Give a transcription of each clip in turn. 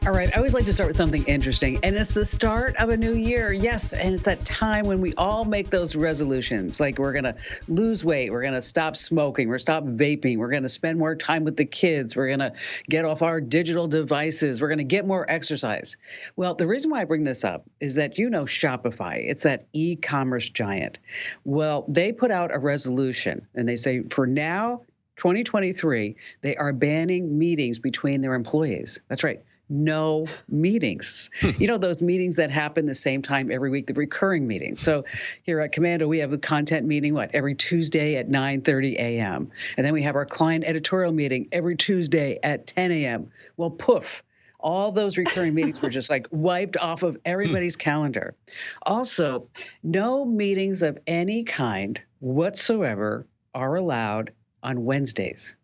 All right, I always like to start with something interesting, and it's the start of a new year. Yes, and it's that time when we all make those resolutions. Like we're going to lose weight, we're going to stop smoking, we're stop vaping, we're going to spend more time with the kids, we're going to get off our digital devices, we're going to get more exercise. Well, the reason why I bring this up is that you know Shopify, it's that e-commerce giant. Well, they put out a resolution and they say for now, 2023, they are banning meetings between their employees. That's right. No meetings. You know, those meetings that happen the same time every week, the recurring meetings. So here at Komando, we have a content meeting, every Tuesday at 9:30 a.m. And then we have our client editorial meeting every Tuesday at 10 a.m. Well, poof. All those recurring meetings were just like wiped off of everybody's calendar. Also, no meetings of any kind whatsoever are allowed on Wednesdays.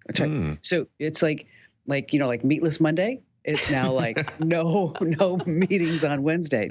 That's right. So it's like Meatless Monday. It's now like no meetings on Wednesday.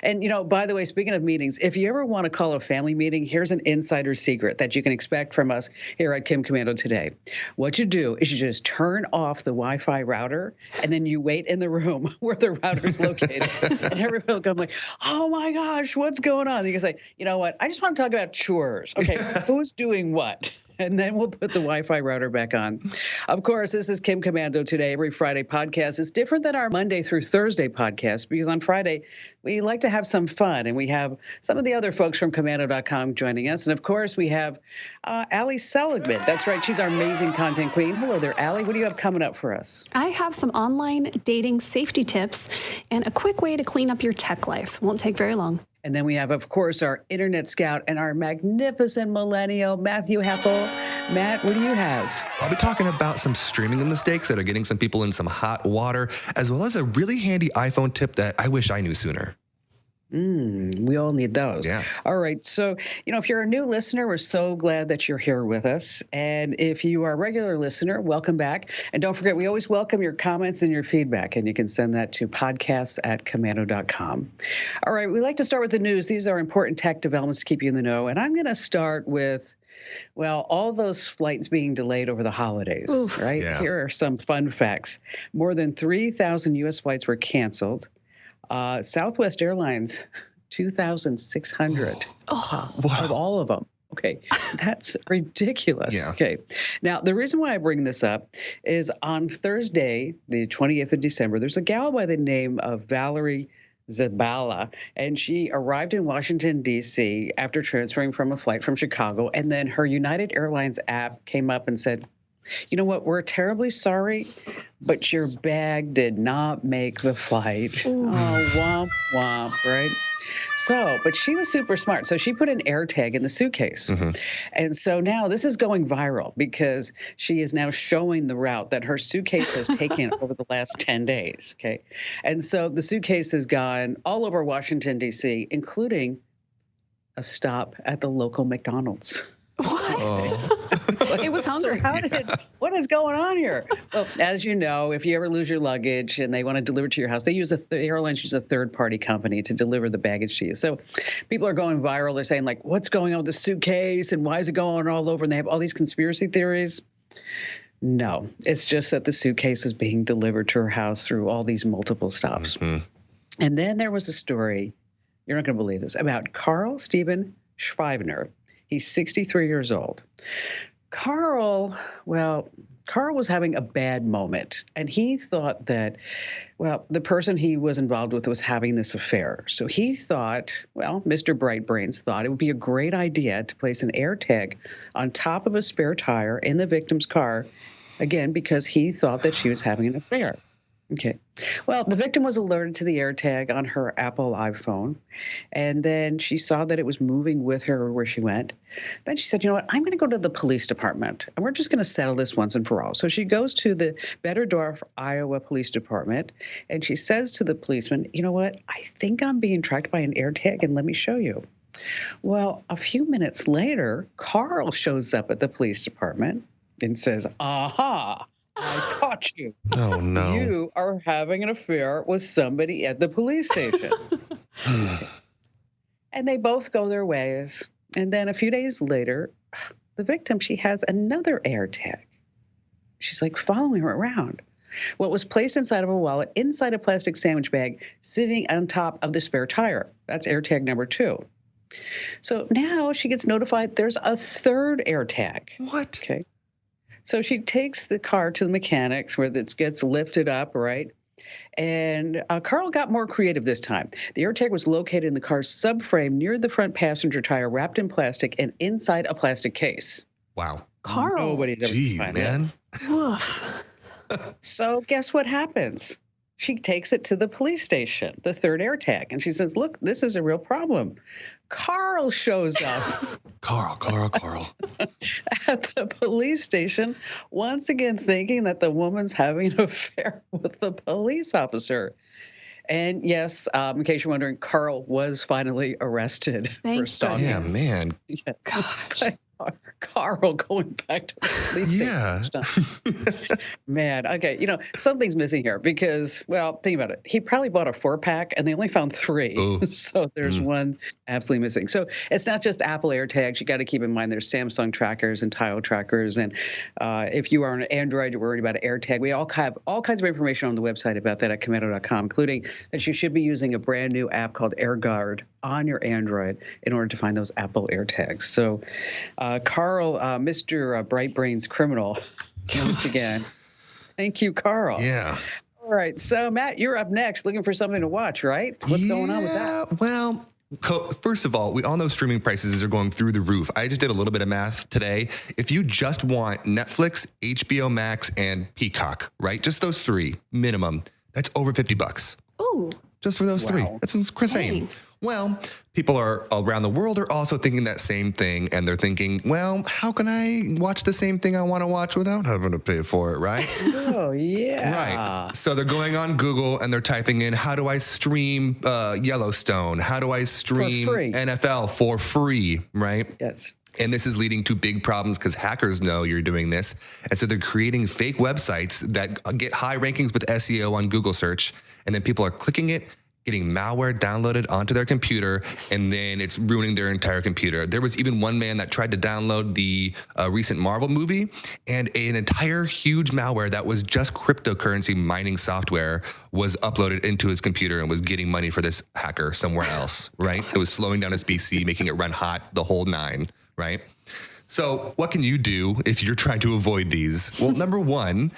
And by the way, speaking of meetings, if you ever want to call a family meeting, here's an insider secret that you can expect from us here at Kim Komando today. What you do is you just turn off the Wi-Fi router and then you wait in the room where the router is located. And everyone will come like, oh my gosh, what's going on? And you can say, you know what? I just want to talk about chores. Okay, who's doing what? And then we'll put the Wi-Fi router back on. Of course, this is Kim Komando Today, every Friday podcast. It's different than our Monday through Thursday podcast because on Friday, we like to have some fun. And we have some of the other folks from Komando.com joining us. And of course, we have Ali Seligman. That's right. She's our amazing content queen. Hello there, Ali. What do you have coming up for us? I have some online dating safety tips and a quick way to clean up your tech life. Won't take very long. And then we have, of course, our internet scout and our magnificent millennial, Matthew Heffel. Matt, what do you have? I'll be talking about some streaming mistakes that are getting some people in some hot water, as well as a really handy iPhone tip that I wish I knew sooner. We all need those. Yeah. All right. So, if you're a new listener, we're so glad that you're here with us. And if you are a regular listener, welcome back. And don't forget, we always welcome your comments and your feedback. And you can send that to podcasts@komando.com. All right. We like to start with the news. These are important tech developments to keep you in the know. And I'm going to start with, all those flights being delayed over the holidays, right? Yeah. Here are some fun facts. More than 3,000 U.S. flights were canceled. Southwest Airlines, 2,600 of all of them. Okay, that's ridiculous. Yeah. Okay, now the reason why I bring this up is on Thursday, the 28th of December, there's a gal by the name of Valerie Zabala, and she arrived in Washington, D.C. after transferring from a flight from Chicago, and then her United Airlines app came up and said, you know what, we're terribly sorry, but your bag did not make the flight. Oh, womp, womp, right? So, but she was super smart. So she put an AirTag in the suitcase. And so now this is going viral because she is now showing the route that her suitcase has taken over the last 10 days. Okay. And so the suitcase has gone all over Washington, D.C., including a stop at the local McDonald's. What? Oh. It was hungry. So what is going on here? Well, as you know, if you ever lose your luggage and they want to deliver it to your house, the airlines use a third-party company to deliver the baggage to you. So people are going viral. They're saying, like, what's going on with the suitcase and why is it going all over? And they have all these conspiracy theories. No, it's just that the suitcase is being delivered to her house through all these multiple stops. And then there was a story, you're not going to believe this, about Carl Steven Schreibner. He's 63 years old. Carl was having a bad moment, and he thought that, the person he was involved with was having this affair. So he thought, Mr. Bright Brains thought it would be a great idea to place an AirTag on top of a spare tire in the victim's car, again, because he thought that she was having an affair. Okay. Well, the victim was alerted to the AirTag on her Apple iPhone, and then she saw that it was moving with her where she went. Then she said, you know what, I'm going to go to the police department, and we're just going to settle this once and for all. So she goes to the Betterdorf, Iowa Police Department, and she says to the policeman, you know what, I think I'm being tracked by an AirTag, and let me show you. Well, a few minutes later, Carl shows up at the police department and says, aha, I caught you. Oh, no. You are having an affair with somebody at the police station. And they both go their ways. And then a few days later, the victim, she has another AirTag. She's like following her around. Well, it was placed inside of a wallet, inside a plastic sandwich bag, sitting on top of the spare tire. That's AirTag number 2. So now she gets notified there's a third AirTag. What? Okay. So she takes the car to the mechanics where it gets lifted up, right? And Carl got more creative this time. The AirTag was located in the car's subframe near the front passenger tire, wrapped in plastic and inside a plastic case. Wow. Carl. Nobody's ever Gee, find man. Woof. So guess what happens? She takes it to the police station, the third AirTag, and she says, look, this is a real problem. Carl shows up Carl. at the police station, once again thinking that the woman's having an affair with the police officer. And yes, in case you're wondering, Carl was finally arrested for stalking. Yeah, man. Yes. Gosh. Carl going back to the police station. Man, okay, something's missing here because, well, think about it. He probably bought a 4-pack and they only found 3. Ooh. So there's one absolutely missing. So it's not just Apple AirTags. You got to keep in mind there's Samsung trackers and Tile trackers. And if you are on Android, you're worried about an AirTag. We all have all kinds of information on the website about that at Komando.com, including that you should be using a brand new app called AirGuard on your Android in order to find those Apple AirTags. So Carl, Mr. Bright Brains criminal, once again. Thank you, Carl. Yeah. All right. So, Matt, you're up next looking for something to watch, right? What's going on with that? Well, first of all, we all know streaming prices are going through the roof. I just did a little bit of math today. If you just want Netflix, HBO Max, and Peacock, right? Just those 3 minimum, that's over $50. Ooh. Just for those 3. That's insane. Well, people around the world are also thinking that same thing, and they're thinking, well, how can I watch the same thing I want to watch without having to pay for it, right? Oh, yeah. Right. So they're going on Google and they're typing in, how do I stream Yellowstone? How do I stream NFL for free, right? Yes. And this is leading to big problems because hackers know you're doing this. And so they're creating fake websites that get high rankings with SEO on Google search. And then people are clicking it, getting malware downloaded onto their computer, and then it's ruining their entire computer. There was even one man that tried to download the recent Marvel movie, and an entire huge malware that was just cryptocurrency mining software was uploaded into his computer and was getting money for this hacker somewhere else, right? It was slowing down his PC, making it run hot, the whole 9, right? So what can you do if you're trying to avoid these? Well, number 1,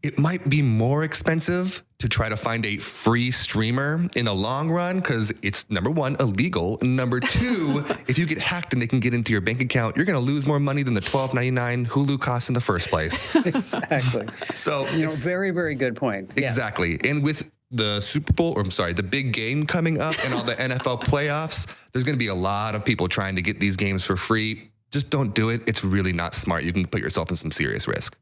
it might be more expensive to try to find a free streamer in the long run because it's, number 1, illegal. Number 2, if you get hacked and they can get into your bank account, you're going to lose more money than the $12.99 Hulu costs in the first place. Exactly. So, very, very good point. Exactly. Yeah. And with the Super Bowl, the big game coming up and all the NFL playoffs, there's going to be a lot of people trying to get these games for free. Just don't do it. It's really not smart. You can put yourself in some serious risk.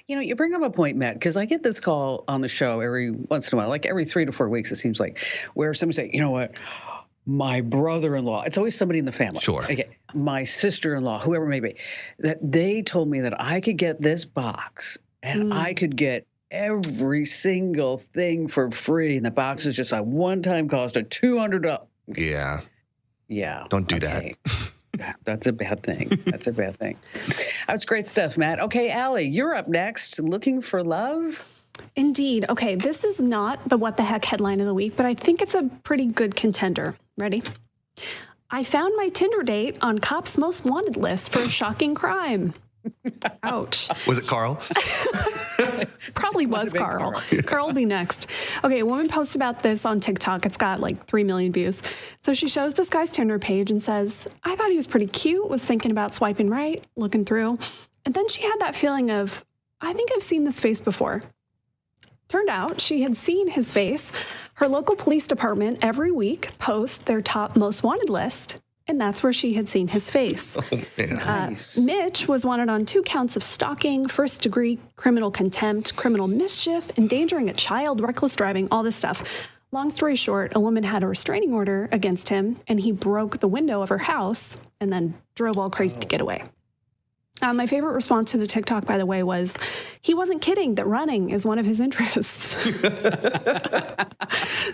You bring up a point, Matt, because I get this call on the show every once in a while, like every 3 to 4 weeks, it seems like, where somebody say, you know what, my brother-in-law, it's always somebody in the family. Sure. Okay, my sister-in-law, whoever it may be, that they told me that I could get this box and I could get every single thing for free. And the box is just a one-time cost of $200. Yeah. Yeah. Don't do that. That's a bad thing. That's a bad thing. That's great stuff, Matt. Okay, Allie, you're up next. Looking for love? Indeed. Okay, this is not the what the heck headline of the week, but I think it's a pretty good contender. Ready? I found my Tinder date on cops' most wanted list for a shocking crime. Ouch. Was it Carl? Probably was Carl. Carl will be next. Okay, a woman posted about this on TikTok. It's got like 3 million views. So she shows this guy's Tinder page and says, I thought he was pretty cute, was thinking about swiping right, looking through. And then she had that feeling of, I think I've seen this face before. Turned out she had seen his face. Her local police department every week posts their top most wanted list. And that's where she had seen his face. Oh, man. Nice. Mitch was wanted on 2 counts of stalking, first-degree criminal contempt, criminal mischief, endangering a child, reckless driving, all this stuff. Long story short, a woman had a restraining order against him, and he broke the window of her house and then drove all crazy to get away. My favorite response to the TikTok, by the way, was he wasn't kidding that running is one of his interests.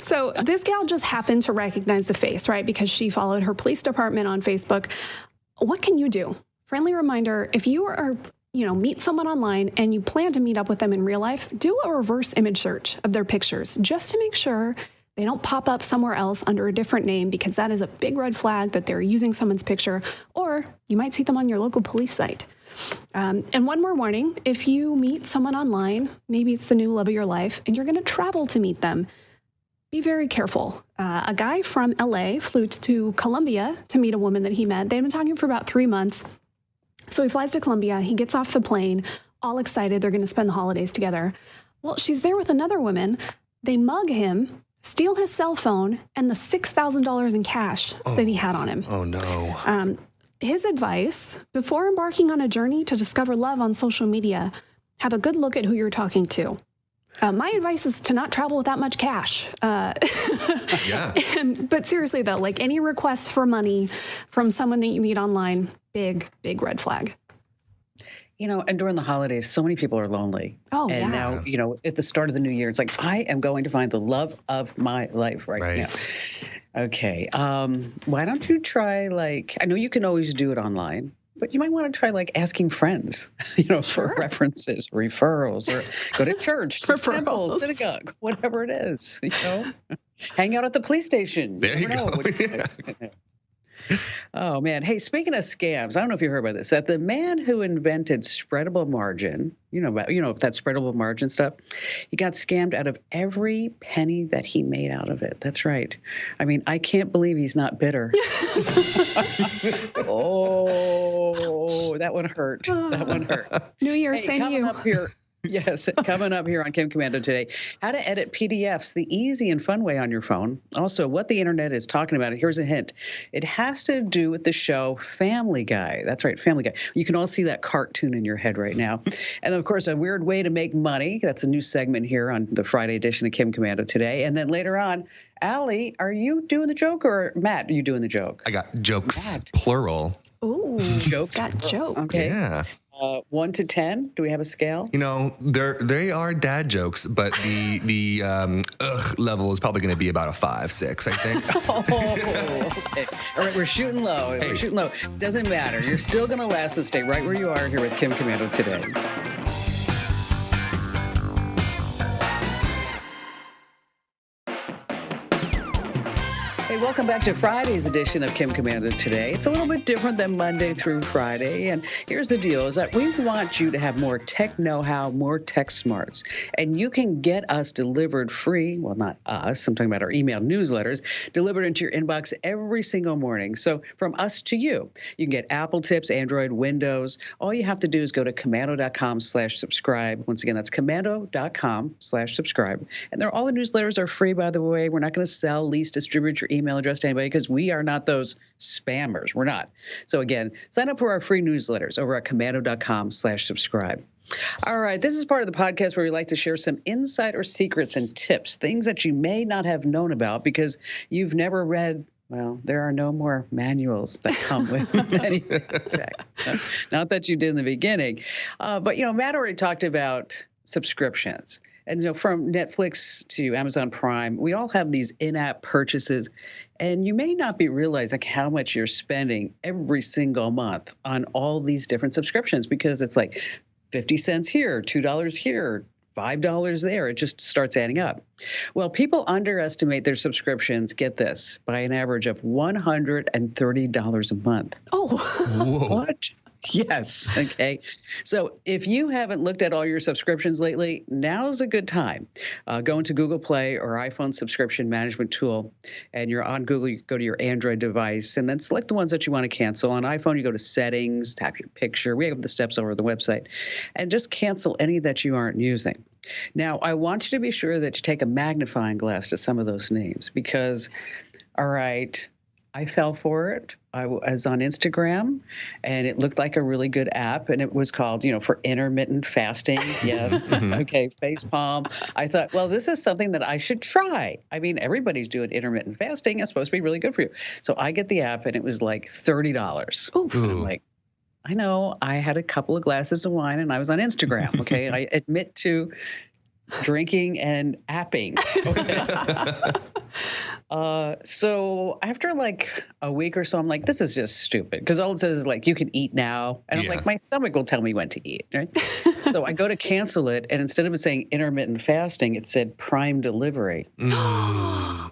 So this gal just happened to recognize the face, right? Because she followed her police department on Facebook. What can you do? Friendly reminder, if you are meet someone online and you plan to meet up with them in real life, do a reverse image search of their pictures just to make sure they don't pop up somewhere else under a different name, because that is a big red flag that they're using someone's picture, or you might see them on your local police site. And one more warning, if you meet someone online, maybe it's the new love of your life, and you're going to travel to meet them, be very careful. A guy from LA flew to Colombia to meet a woman that he met. They've been talking for about 3 months. So he flies to Colombia, he gets off the plane, all excited, they're going to spend the holidays together. Well, she's there with another woman. They mug him, steal his cell phone, and the $6,000 in cash that he had on him. Oh, no. His advice, before embarking on a journey to discover love on social media, have a good look at who you're talking to. My advice is to not travel with that much cash. Yeah. But seriously, though, like any requests for money from someone that you meet online, big red flag. And during the holidays, so many people are lonely. Oh, and yeah. now, at the start of the new year, it's like, I am going to find the love of my life right now. Okay. Why don't you try, I know you can always do it online, but you might want to try asking friends, for references, referrals, or go to church, temple, synagogue, whatever it is, hang out at the police station. There you go. Oh, man. Hey, speaking of scams, I don't know if you heard about this, that the man who invented spreadable margin, that spreadable margin stuff, he got scammed out of every penny that he made out of it. That's right. I mean, I can't believe he's not bitter. Oh, that one hurt. That one hurt. New Year, same you. Up here. Yes, coming up here on Kim Komando today, how to edit PDFs the easy and fun way on your phone. Also, what the internet is talking about. Here's a hint. It has to do with the show Family Guy. That's right, Family Guy. You can all see that cartoon in your head right now. And, of course, a weird way to make money. That's a new segment here on the Friday edition of Kim Komando today. And then later on, Allie, are you doing the joke, or Matt, are you doing the joke? I got jokes, plural. Ooh, jokes. Got jokes. Okay. Yeah. 1 to 10. Do we have a scale? They are dad jokes, but the level is probably going to be about a 5, 6, I think. Okay. All right, we're shooting low. Hey. We're shooting low. Doesn't matter. You're still going to last, so stay right where you are here with Kim Komando today. Hey, welcome back to Friday's edition of Kim Komando today. It's a little bit different than Monday through Friday. And here's the deal, is that we want you to have more tech know-how, more tech smarts. And you can get us delivered free, well, not us, I'm talking about our email newsletters, delivered into your inbox every single morning. So from us to you, you can get Apple tips, Android, Windows. All you have to do is go to komando.com/subscribe. Once again, that's komando.com/subscribe. And all the newsletters are free, by the way. We're not going to sell, lease, distribute your email address to anybody, because we are not those spammers. We're not. So again, sign up for our free newsletters over at komando.com/subscribe. All right. This is part of the podcast where we like to share some insider secrets and tips, things that you may not have known about because you've never read. Well, there are no more manuals that come with anything tech. Not that you did in the beginning. But, Matt already talked about subscriptions. And, from Netflix to Amazon Prime, we all have these in-app purchases. And you may not be realizing how much you're spending every single month on all these different subscriptions, because it's like 50 cents here, $2 here, $5 there. It just starts adding up. Well, people underestimate their subscriptions, get this, by an average of $130 a month. Oh, Whoa. What? Yes. Okay. So if you haven't looked at all your subscriptions lately, now's a good time. Go into Google Play or iPhone subscription management tool, and you're on Google, you go to your Android device, and then select the ones that you want to cancel. On iPhone, you go to Settings, tap your picture. We have the steps over the website, and just cancel any that you aren't using. Now, I want you to be sure that you take a magnifying glass to some of those names, because, all right, I fell for it. I was on Instagram, and it looked like a really good app, and it was called, for intermittent fasting. Yes. Okay. Facepalm. I thought, well, this is something that I should try. I mean, everybody's doing intermittent fasting. It's supposed to be really good for you. So I get the app, and it was like $30. Oof. And I'm like, I know, I had a couple of glasses of wine, and I was on Instagram. Okay. I admit to drinking and apping. Okay. So after like a week or so, I'm like, this is just stupid. Because all it says is like, you can eat now. And I'm like, my stomach will tell me when to eat, right? So I go to cancel it. And instead of it saying intermittent fasting, it said Prime delivery. Yeah.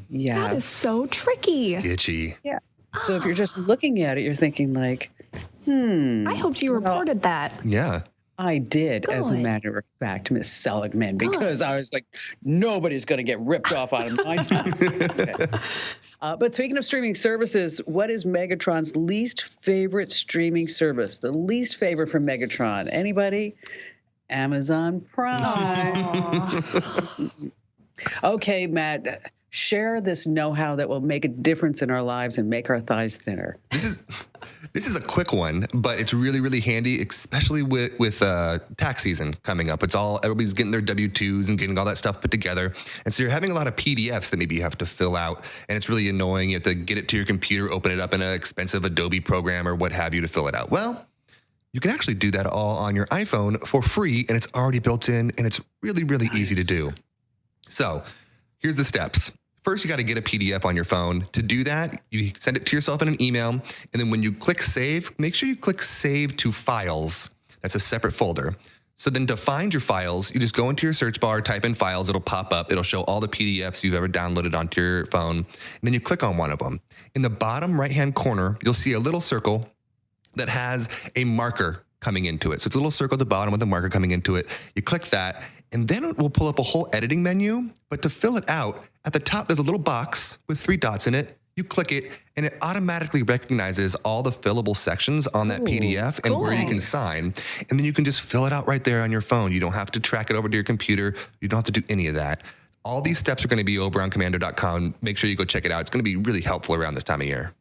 That is so tricky. Sketchy. Yeah. So if you're just looking at it, you're thinking like, I hoped you reported that. Yeah. I did, as a matter of fact, Miss Seligman, because I was like, nobody's going to get ripped off out of my time. Okay. But speaking of streaming services, what is Megatron's least favorite streaming service? The least favorite from Megatron. Anybody? Amazon Prime. Okay, Matt. Share this know-how that will make a difference in our lives and make our thighs thinner. This is a quick one, but it's really, really handy, especially with tax season coming up. Everybody's getting their W-2s and getting all that stuff put together. And so you're having a lot of PDFs that maybe you have to fill out, and it's really annoying. You have to get it to your computer, open it up in an expensive Adobe program or what have you to fill it out. Well, you can actually do that all on your iPhone for free, and it's already built in, and it's really, really easy to do. So here's the steps. First, you got to get a PDF on your phone. To do that, you send it to yourself in an email. And then when you click save, make sure you click save to files. That's a separate folder. So then to find your files, you just go into your search bar, type in files, it'll pop up. It'll show all the PDFs you've ever downloaded onto your phone. And then you click on one of them. In the bottom right-hand corner, you'll see a little circle that has a marker coming into it. So it's a little circle at the bottom with a marker coming into it. You click that, and then it will pull up a whole editing menu. But to fill it out, at the top, there's a little box with 3 dots in it. You click it, and it automatically recognizes all the fillable sections on that PDF and where you can sign. And then you can just fill it out right there on your phone. You don't have to track it over to your computer. You don't have to do any of that. All these steps are going to be over on Komando.com. Make sure you go check it out. It's going to be really helpful around this time of year.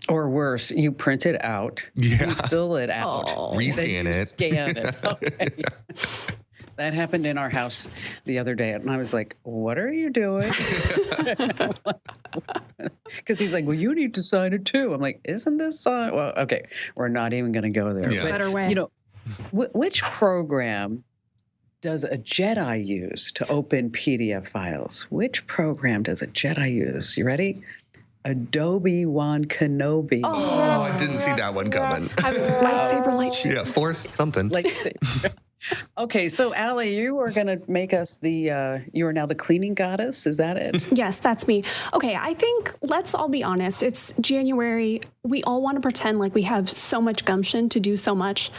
Or worse, you print it out, you fill it out, rescan it, scan it. Okay. That happened in our house the other day, and I was like, what are you doing? Because he's like, well, you need to sign it too. I'm like, isn't this sign? Well, okay, we're not even going to go there. But, better way. You know, which program does a Jedi use to open PDF files? Which program does a Jedi use? You ready? Adobe Wan Kenobi. Oh, I didn't see that one coming. Lightsaber. Yeah, Force something. Okay, so Allie, you are going to make us you are now the cleaning goddess. Is that it? Yes, that's me. Okay, I think let's all be honest. It's January. We all want to pretend like we have so much gumption to do so much.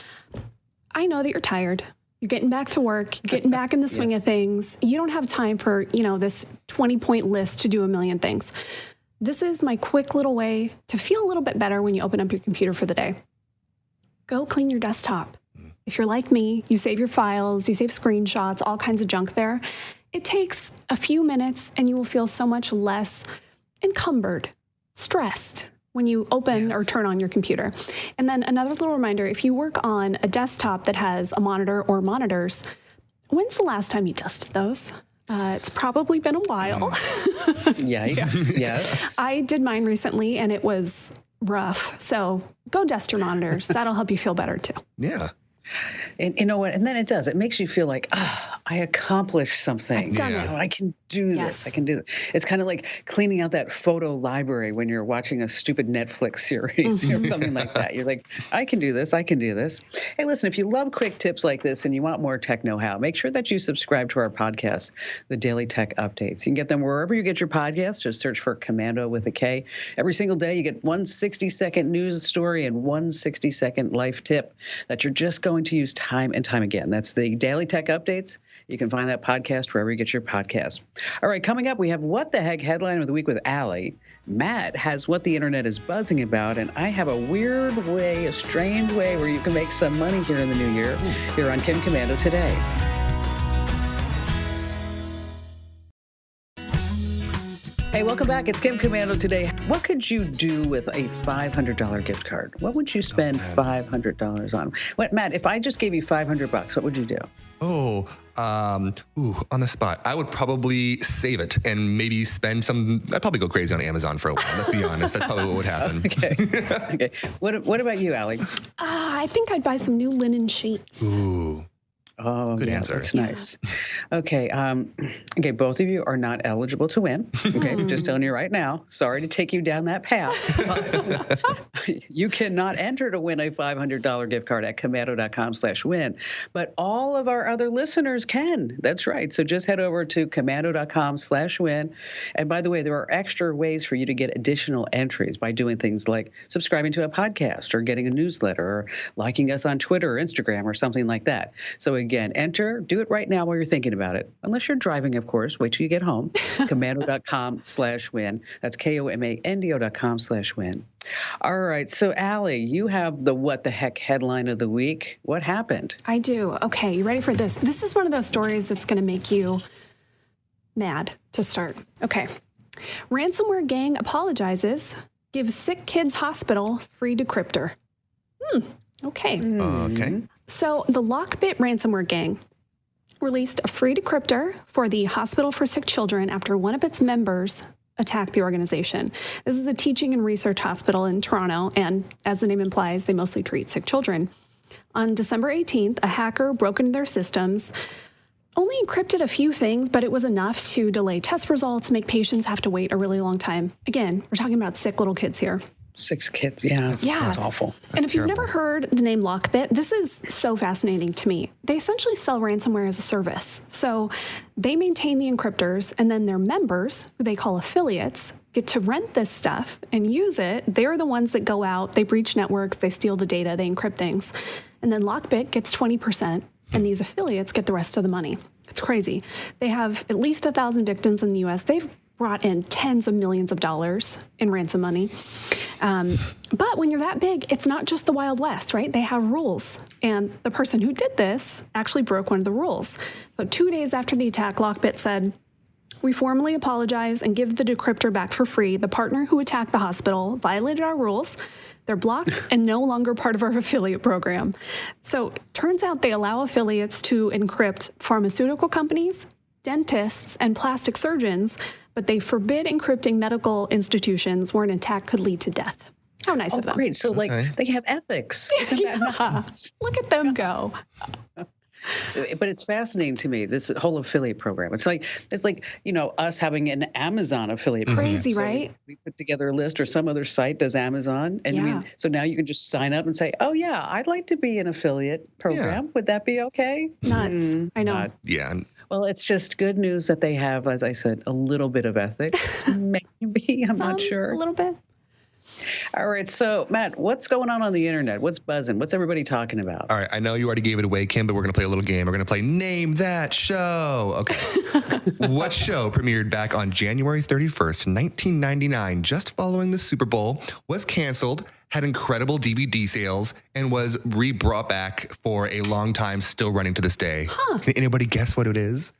I know that you're tired. You're getting back to work. You're getting back in the swing of things. You don't have time for, this 20-point list to do a million things. This is my quick little way to feel a little bit better when you open up your computer for the day. Go clean your desktop. If you're like me, you save your files, you save screenshots, all kinds of junk there. It takes a few minutes and you will feel so much less encumbered, stressed when you open or turn on your computer. And then another little reminder, if you work on a desktop that has a monitor or monitors, when's the last time you dusted those? It's probably been a while. Yes. I did mine recently and it was rough. So go dust your monitors. That'll help you feel better too. Yeah. And you know what? And then it does. It makes you feel like, I accomplished something. I've done it. I can do this. I can do this. It's kind of like cleaning out that photo library when you're watching a stupid Netflix series or something like that. You're like, I can do this. I can do this. Hey, listen, if you love quick tips like this and you want more tech know-how, make sure that you subscribe to our podcast, The Daily Tech Updates. You can get them wherever you get your podcasts. Just search for Komando with a K. Every single day, you get one 60-second news story and one 60-second life tip that you're just going to use time and time again. That's the Daily Tech Updates. You can find that podcast wherever you get your podcasts. All right, coming up, we have What the Heck Headline of the Week with Allie. Matt has What the Internet is Buzzing About, and I have a strange way where you can make some money here in the new year here on Kim Komando Today. Hey, welcome back. It's Kim Komando Today. What could you do with a $500 gift card? What would you spend $500 on? Matt, if I just gave you $500, what would you do? On the spot. I would probably save it and maybe spend some. I'd probably go crazy on Amazon for a while. Let's be honest. That's probably what would happen. Okay. What about you, Allie? I think I'd buy some new linen sheets. Ooh. Oh, Good yeah, answer. that's nice. Okay, okay, both of you are not eligible to win. Okay, just telling you right now. Sorry to take you down that path, but you cannot enter to win a $500 gift card at komando.com/win. But all of our other listeners can. That's right. So just head over to komando.com/win. And by the way, there are extra ways for you to get additional entries by doing things like subscribing to a podcast or getting a newsletter or liking us on Twitter or Instagram or something like that. So again, enter, do it right now while you're thinking about it. Unless you're driving, of course, wait till you get home. Komando.com/win. That's KOMANDO.com/win. All right. So Allie, you have the what the heck headline of the week. What happened? I do. Okay, you ready for this? This is one of those stories that's going to make you mad to start. Okay. Ransomware gang apologizes, gives sick kids hospital free decryptor. Okay. Okay. So the Lockbit ransomware gang released a free decryptor for the Hospital for Sick Children after one of its members attacked the organization. This is a teaching and research hospital in Toronto, and as the name implies, they mostly treat sick children. On December 18th, a hacker broke into their systems, only encrypted a few things, but it was enough to delay test results, make patients have to wait a really long time. Again, we're talking about sick little kids here. 6 kids. Yeah. That's awful. And if you've never heard the name Lockbit, this is so fascinating to me. They essentially sell ransomware as a service. So they maintain the encryptors, and then their members, who they call affiliates, get to rent this stuff and use it. They're the ones that go out, they breach networks, they steal the data, they encrypt things. And then Lockbit gets 20%, and these affiliates get the rest of the money. It's crazy. They have at least 1,000 victims in the U.S. They've brought in tens of millions of dollars in ransom money. But when you're that big, it's not just the Wild West, right? They have rules. And the person who did this actually broke one of the rules. So 2 days after the attack, Lockbit said, "We formally apologize and give the decryptor back for free. The partner who attacked the hospital violated our rules. They're blocked and no longer part of our affiliate program." So turns out they allow affiliates to encrypt pharmaceutical companies, dentists, and plastic surgeons, but they forbid encrypting medical institutions where an attack could lead to death. How nice of them. Great. So like they have ethics. Isn't that nice? Look at them go. But it's fascinating to me, this whole affiliate program. It's like us having an Amazon affiliate program. Crazy, So right? we put together a list, or some other site does Amazon. And so now you can just sign up and say, oh, yeah, I'd like to be an affiliate program. Would that be okay? Nuts. I know. Yeah. Well, it's just good news that they have, as I said, a little bit of ethics. Maybe. I'm not sure. A little bit. All right. So, Matt, what's going on the internet? What's buzzing? What's everybody talking about? All right. I know you already gave it away, Kim, but we're going to play a little game. We're going to play Name That Show. Okay. What show premiered back on January 31st, 1999, just following the Super Bowl, was canceled, had incredible DVD sales, and was re-brought back for a long time, still running to this day? Can anybody guess what it is?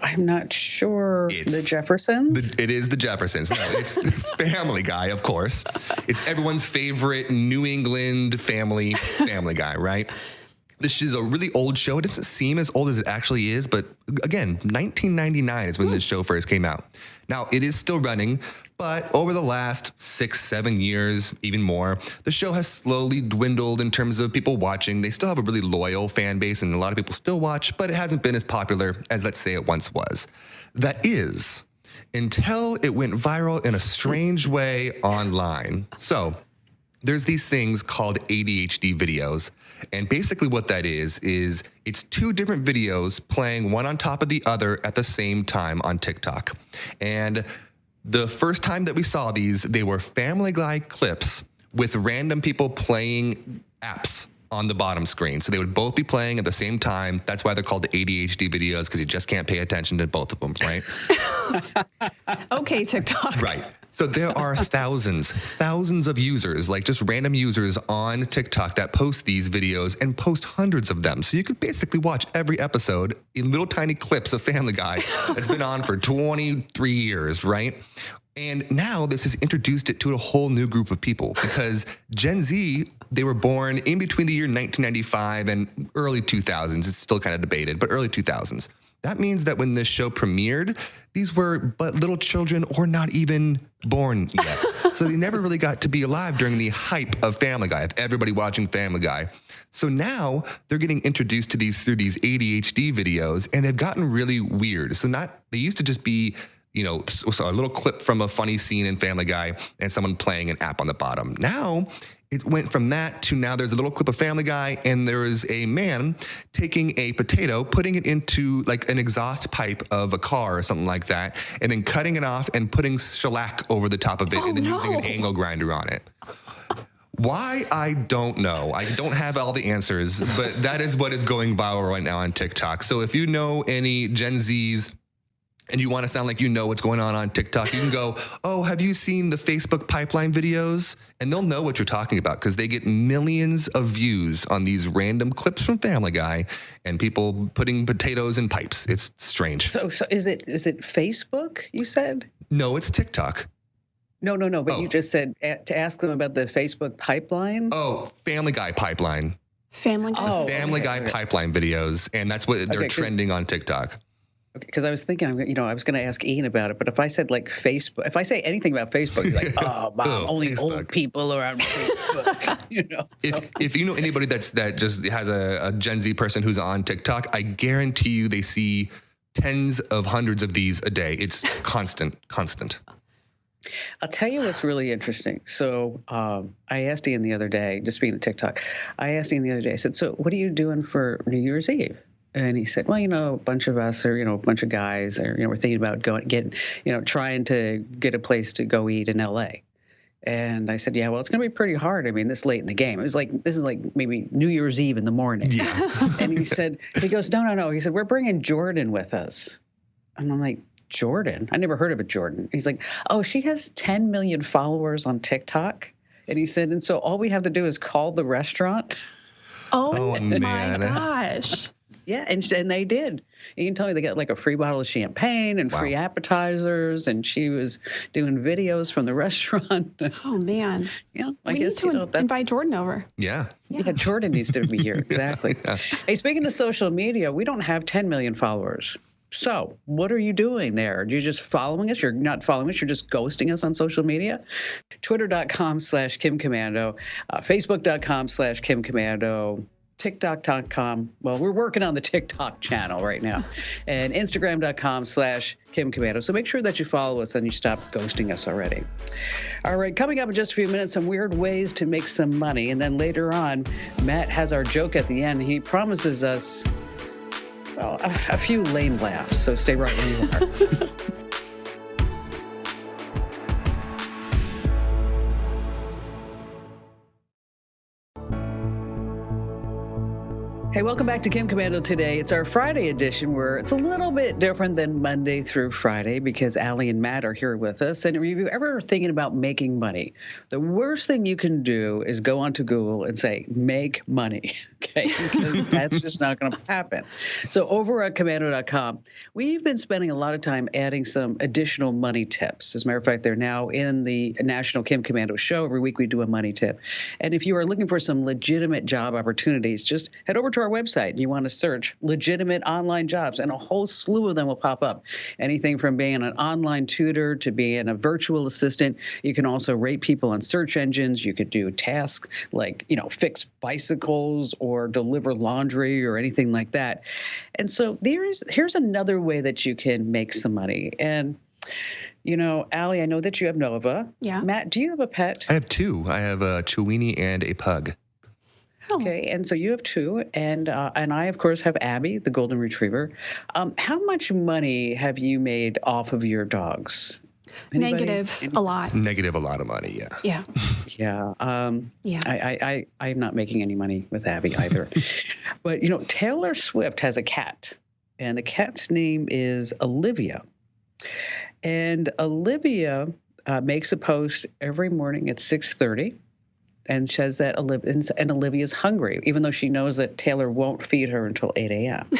I'm not sure. The Jeffersons? It is the Jeffersons. No, it's Family Guy, of course. It's everyone's favorite New England Family Guy, right? This is a really old show. It doesn't seem as old as it actually is, but again, 1999 is when this show first came out. Now, it is still running, but over the last 6-7 years, even more, the show has slowly dwindled in terms of people watching. They still have a really loyal fan base, and a lot of people still watch, but it hasn't been as popular as, let's say, it once was. That is, until it went viral in a strange way online. So, there's these things called ADHD videos. And basically what that is it's 2 different videos playing one on top of the other at the same time on TikTok. And the first time that we saw these, they were Family Guy clips with random people playing apps on the bottom screen. So they would both be playing at the same time. That's why they're called the ADHD videos, because you just can't pay attention to both of them, right? Okay, TikTok. Right. So there are thousands of users, like just random users on TikTok that post these videos and post hundreds of them. So you could basically watch every episode in little tiny clips of Family Guy that's been on for 23 years, right? And now this has introduced it to a whole new group of people because Gen Z, they were born in between the year 1995 and early 2000s. It's still kind of debated, but early 2000s. That means that when this show premiered, these were but little children or not even born yet. So they never really got to be alive during the hype of Family Guy, of everybody watching Family Guy. So now they're getting introduced to these through these ADHD videos, and they've gotten really weird. So they used to just be, so a little clip from a funny scene in Family Guy and someone playing an app on the bottom. Now it went from that to now there's a little clip of Family Guy and there is a man taking a potato, putting it into like an exhaust pipe of a car or something like that, and then cutting it off and putting shellac over the top of it and then using an angle grinder on it. Why? I don't know. I don't have all the answers, but that is what is going viral right now on TikTok. So if you know any Gen Zs and you want to sound like you know what's going on TikTok, you can go, oh, have you seen the Facebook pipeline videos? And they'll know what you're talking about because they get millions of views on these random clips from Family Guy and people putting potatoes in pipes. It's strange. So is it Facebook, you said? No, it's TikTok. No. But you just said to ask them about the Facebook pipeline. Oh, Family Guy pipeline. Family Guy Pipeline videos. And that's what they're trending on TikTok. Okay, because I was thinking, I was going to ask Ian about it, but if I said like Facebook, if I say anything about Facebook, you're like, oh, Mom, only Facebook. Old people are on Facebook. If you know anybody that just has a Gen Z person who's on TikTok, I guarantee you they see tens of hundreds of these a day. It's constant. I'll tell you what's really interesting. So I asked Ian the other day, just being on TikTok, I said, so what are you doing for New Year's Eve? And he said, well, a bunch of us are, a bunch of guys are, we're thinking about trying to get a place to go eat in LA. And I said, yeah, well, it's going to be pretty hard. I mean, this late in the game. This is like maybe New Year's Eve in the morning. Yeah. And he goes, no. He said, we're bringing Jordan with us. And I'm like, Jordan? I never heard of a Jordan. He's like, oh, she has 10 million followers on TikTok. And he said, and so all we have to do is call the restaurant. Oh my gosh. Yeah, and they did. You can tell me they got like a free bottle of champagne and free appetizers, and she was doing videos from the restaurant. Oh man! I guess that's invite Jordan over. Yeah, Jordan needs to be here exactly. Yeah. Hey, speaking of social media, we don't have 10 million followers. So what are you doing there? Are you just following us? You're not following us. You're just ghosting us on social media. Twitter.com/KimKomando, Facebook.com/KimKomando. TikTok.com. Well, we're working on the TikTok channel right now. And Instagram.com/KimKomando. So make sure that you follow us and you stop ghosting us already. All right, coming up in just a few minutes, some weird ways to make some money. And then later on, Matt has our joke at the end. He promises us, well, a few lame laughs. So stay right where you are. Hey, welcome back to Kim Komando today. It's our Friday edition where it's a little bit different than Monday through Friday because Allie and Matt are here with us. And if you ever thinking about making money, the worst thing you can do is go onto Google and say, make money, okay? Because that's just not going to happen. So over at Komando.com, we've been spending a lot of time adding some additional money tips. As a matter of fact, they're now in the National Kim Komando show. Every week we do a money tip. And if you are looking for some legitimate job opportunities, just head over to our website and you want to search legitimate online jobs, and a whole slew of them will pop up. Anything from being an online tutor to being a virtual assistant. You can also rate people on search engines. You could do tasks like, fix bicycles or deliver laundry or anything like that. And so here's another way that you can make some money. And Allie, I know that you have Nova. Yeah. Matt, do you have a pet? I have two. I have a Chiweenie and a pug. Okay, and so you have two, and I, of course, have Abby, the golden retriever. How much money have you made off of your dogs? Anybody? Negative, a lot. Negative, a lot of money, yeah. Yeah. Yeah. I'm not making any money with Abby either. But, Taylor Swift has a cat, and the cat's name is Olivia. And Olivia makes a post every morning at 6:30. And says that Olivia's hungry, even though she knows that Taylor won't feed her until 8 a.m.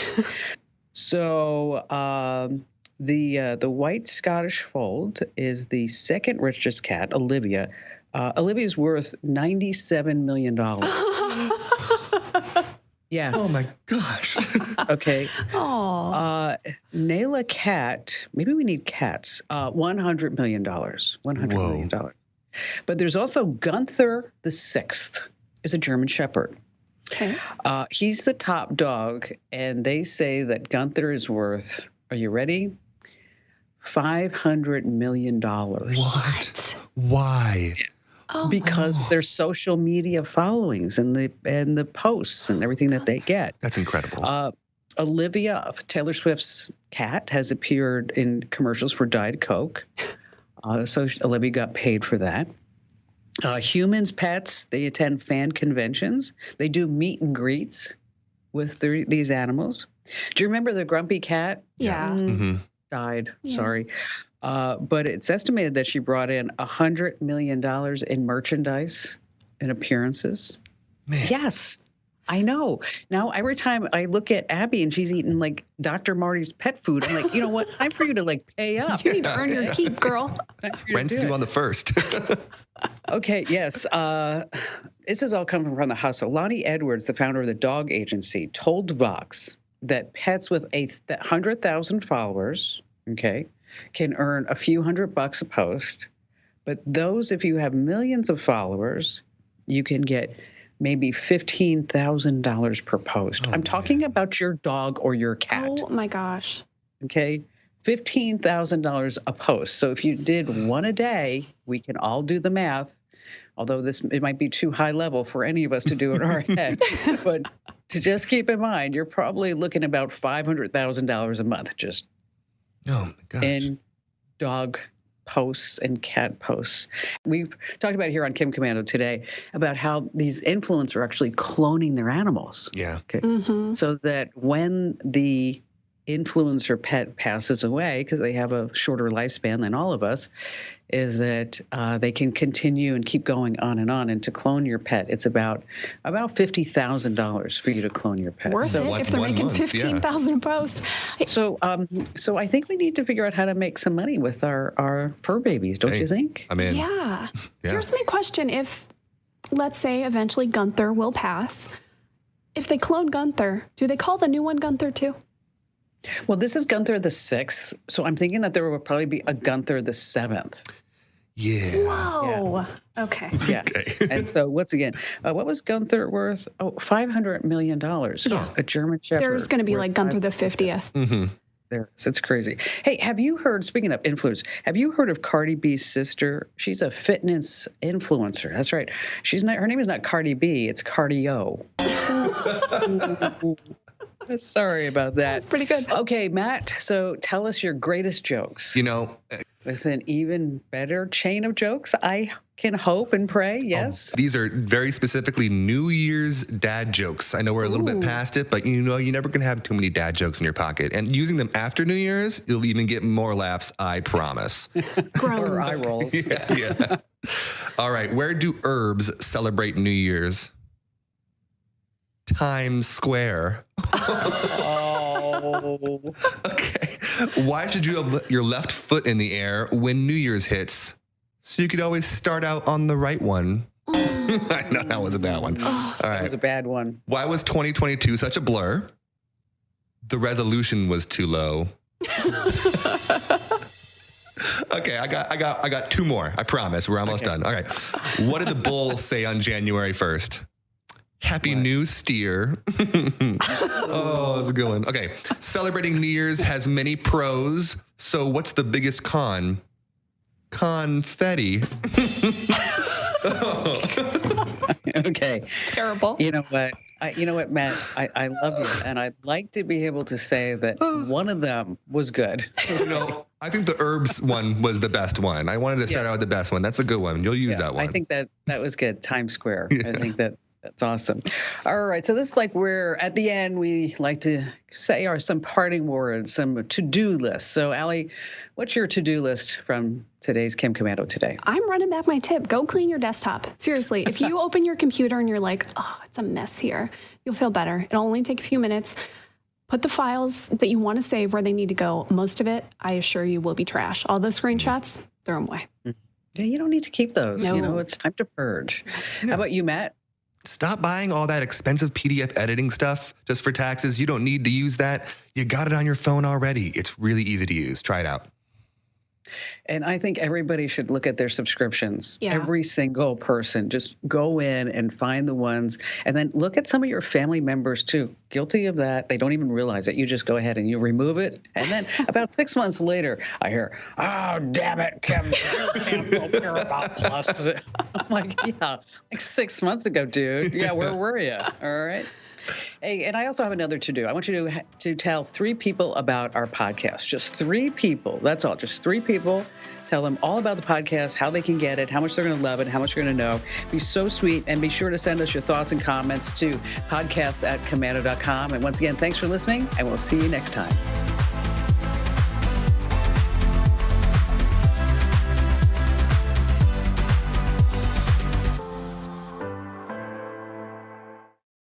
So The white Scottish fold is the second richest cat, Olivia. Olivia's worth $97 million. Yes. Oh my gosh. Okay. Oh. Nayla cat, maybe we need cats, $100 million. $100 million. But there's also Gunther the Sixth, is a German Shepherd. Okay. He's the top dog, and they say that Gunther is worth, are you ready? $500 million. What? Why? Oh, Because of their social media followings and the posts and everything that they get. That's incredible. Olivia, Taylor Swift's cat, has appeared in commercials for Diet Coke. So Olivia got paid for that. Humans, pets, they attend fan conventions. They do meet and greets with these animals. Do you remember the grumpy cat? yeah. Died. Yeah. Sorry. But it's estimated that she brought in $100 million in merchandise and appearances. Man. Yes, I know. Now, every time I look at Abby and she's eating like Dr. Marty's pet food, I'm like, you know what? Time for you to like pay up. You need to earn your keep, girl. Time for you to Rent's do due it. on the 1st. Okay, yes. This is all coming from the hustle. Lonnie Edwards, the founder of the dog agency, told Vox that pets with 100,000 followers, okay, can earn a few $100 a post. But those, if you have millions of followers, you can get maybe $15,000 per post. I'm talking about your dog or your cat. Oh my gosh. Okay. $15,000 a post. So if you did one a day, we can all do the math. Although it might be too high level for any of us to do in our head. But to just keep in mind, you're probably looking about $500,000 a month just Oh my gosh. in dog posts and cat posts. We've talked about it here on Kim Komando today about how these influencers are actually cloning their animals. Yeah. Okay. Mm-hmm. So that when the influencer pet passes away, because they have a shorter lifespan than all of us, is that they can continue and keep going on. And to clone your pet, it's about $50,000 for you to clone your pet. Worth So, it if they're one making month, yeah. 15,000 a post. so I think we need to figure out how to make some money with our fur babies, don't Hey, you think? I'm in. Yeah. Yeah. Here's my question. If, let's say, eventually Gunther will pass, if they clone Gunther, do they call the new one Gunther too? Well, this is Gunther the Sixth, so I'm thinking that there will probably be a Gunther the Seventh. Yeah. Whoa. Okay. Yeah. Okay. And so once again, what was Gunther worth? Oh, $500 million. Yeah. A German Shepherd. There's going to be worth like Gunther the 50th. Mm-hmm. There. So it's crazy. Hey, have you heard, speaking of influence, have you heard of Cardi B's sister? She's a fitness influencer. That's right. Her name is not Cardi B, it's Cardio. Sorry about that. That's pretty good. Okay, Matt, so tell us your greatest jokes. You know, With an even better chain of jokes, I can hope and pray, yes? these are very specifically New Year's dad jokes. I know we're a little bit past it, but you know, you never can have too many dad jokes in your pocket. And using them after New Year's, you'll even get more laughs, I promise. Or eye Groans. rolls. Yeah. All right. Where do herbs celebrate New Year's? Times Square. Oh. Okay. Why should you have your left foot in the air when New Year's hits? So you could always start out on the right one. I know that was a bad one. All That right. was a bad one. Why was 2022 such a blur? The resolution was too low. Okay, I got two more. I promise. We're almost done. All right. What did the bull say on January 1st? Happy New Steer. Oh, that's a good one. Okay. Celebrating New Year's has many pros. So what's the biggest con? Confetti. Okay. Terrible. You know what? Matt? I love you, and I'd like to be able to say that one of them was good. You know, I think the herbs one was the best one. I wanted to start out with the best one. That's a good one. You'll use that one. I think that was good. Times Square. I think that's awesome. All right. So this is like we're at the end. We like to say some parting words, some to-do lists. So Allie, what's your to-do list from today's Kim Komando today? I'm running back my tip. Go clean your desktop. Seriously, if you open your computer and you're like, oh, it's a mess here, you'll feel better. It'll only take a few minutes. Put the files that you want to save where they need to go. Most of it, I assure you, will be trash. All those screenshots, throw them away. Yeah, you don't need to keep those. No. It's time to purge. How about you, Matt? Stop buying all that expensive PDF editing stuff just for taxes. You don't need to use that. You got it on your phone already. It's really easy to use. Try it out. And I think everybody should look at their subscriptions. Yeah. Every single person. Just go in and find the ones. And then look at some of your family members, too. Guilty of that. They don't even realize it. You just go ahead and you remove it. And then about 6 months later, I hear, oh, damn it, Kim, you canceled Paramount Plus. I'm like, yeah, like 6 months ago, dude. Yeah, where were you? All right. Hey, and I also have another to do. I want you to tell 3 people about our podcast. Just 3 people. That's all. Just 3 people. Tell them all about the podcast, how they can get it, how much they're going to love it, how much you're going to know. Be so sweet. And be sure to send us your thoughts and comments to podcasts@komando.com. And once again, thanks for listening, and we'll see you next time.